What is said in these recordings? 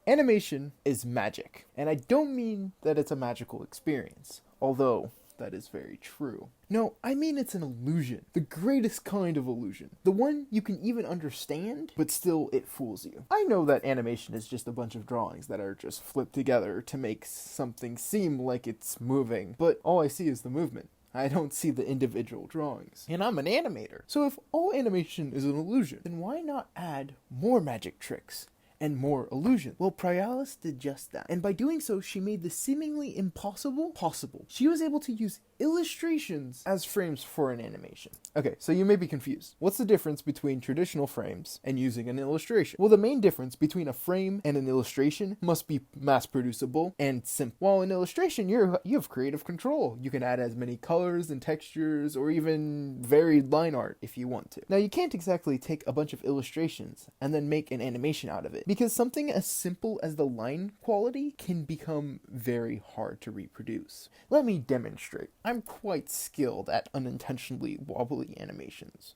Animation is magic, and I don't mean that it's a magical experience, although that is very true. No, I mean it's an illusion. The greatest kind of illusion. The one you can even understand, but still it fools you. I know that animation is just a bunch of drawings that are just flipped together to make something seem like it's moving, but all I see is the movement. I don't see the individual drawings. And I'm an animator. So if all animation is an illusion, then why not add more magic tricks and more illusion? Well, Prialis did just that. And by doing so, she made the seemingly impossible possible. She was able to use illustrations as frames for an animation. Okay, so you may be confused. What's the difference between traditional frames and using an illustration? Well, the main difference between a frame and an illustration must be mass producible and simple. While in illustration, you have creative control. You can add as many colors and textures or even varied line art if you want to. Now, you can't exactly take a bunch of illustrations and then make an animation out of it, because something as simple as the line quality can become very hard to reproduce. Let me demonstrate. I'm quite skilled at unintentionally wobbly animations.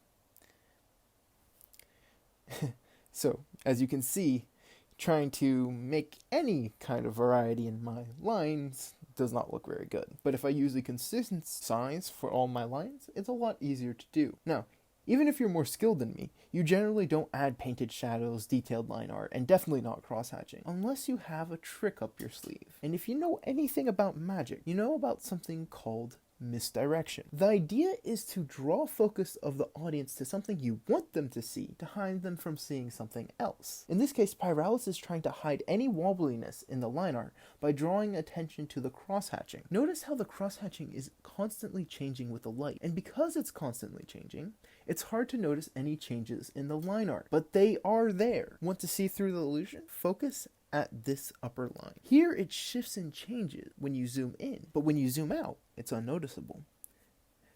So, as you can see, trying to make any kind of variety in my lines does not look very good. But if I use a consistent size for all my lines, it's a lot easier to do. Now, even if you're more skilled than me, you generally don't add painted shadows, detailed line art, and definitely not cross-hatching, unless you have a trick up your sleeve. And if you know anything about magic, you know about something called misdirection. The idea is to draw focus of the audience to something you want them to see, to hide them from seeing something else. In this case, Pyralis is trying to hide any wobbliness in the line art by drawing attention to the cross-hatching. Notice how the cross-hatching is constantly changing with the light, and because it's constantly changing, it's hard to notice any changes in the line art, but they are there. Want to see through the illusion? Focus at this upper line. Here it shifts and changes when you zoom in, but when you zoom out, it's unnoticeable.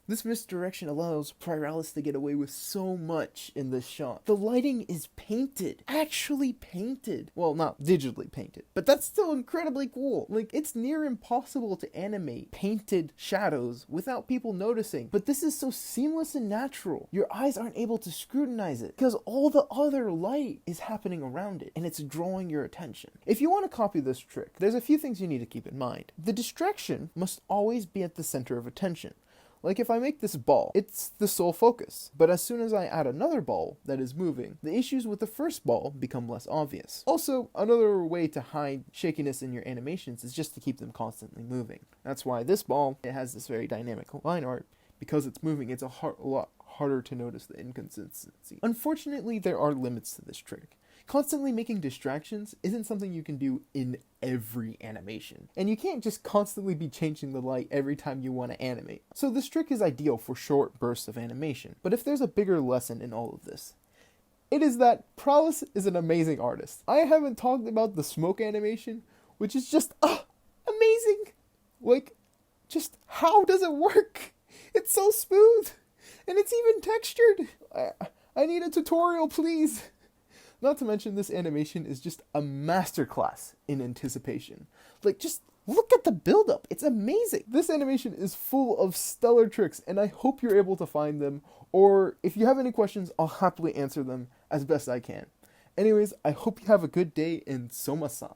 This misdirection allows Pyralis to get away with so much in this shot. The lighting is painted. Actually painted. Well, not digitally painted, but that's still incredibly cool. Like, it's near impossible to animate painted shadows without people noticing. But this is so seamless and natural. Your eyes aren't able to scrutinize it because all the other light is happening around it and it's drawing your attention. If you want to copy this trick, there's a few things you need to keep in mind. The distraction must always be at the center of attention. Like if I make this ball, it's the sole focus. But as soon as I add another ball that is moving, the issues with the first ball become less obvious. Also, another way to hide shakiness in your animations is just to keep them constantly moving. That's why this ball, it has this very dynamic line art. Because it's moving, it's a lot harder to notice the inconsistency. Unfortunately, there are limits to this trick. Constantly making distractions isn't something you can do in every animation. And you can't just constantly be changing the light every time you want to animate. So this trick is ideal for short bursts of animation. But if there's a bigger lesson in all of this, it is that Pyralis is an amazing artist. I haven't talked about the smoke animation, which is just amazing. Like, just how does it work? It's so smooth. And it's even textured. I need a tutorial, please. Not to mention, this animation is just a masterclass in anticipation. Like, just look at the buildup. It's amazing. This animation is full of stellar tricks, and I hope you're able to find them. Or if you have any questions, I'll happily answer them as best I can. Anyways, I hope you have a good day, and Soma-san.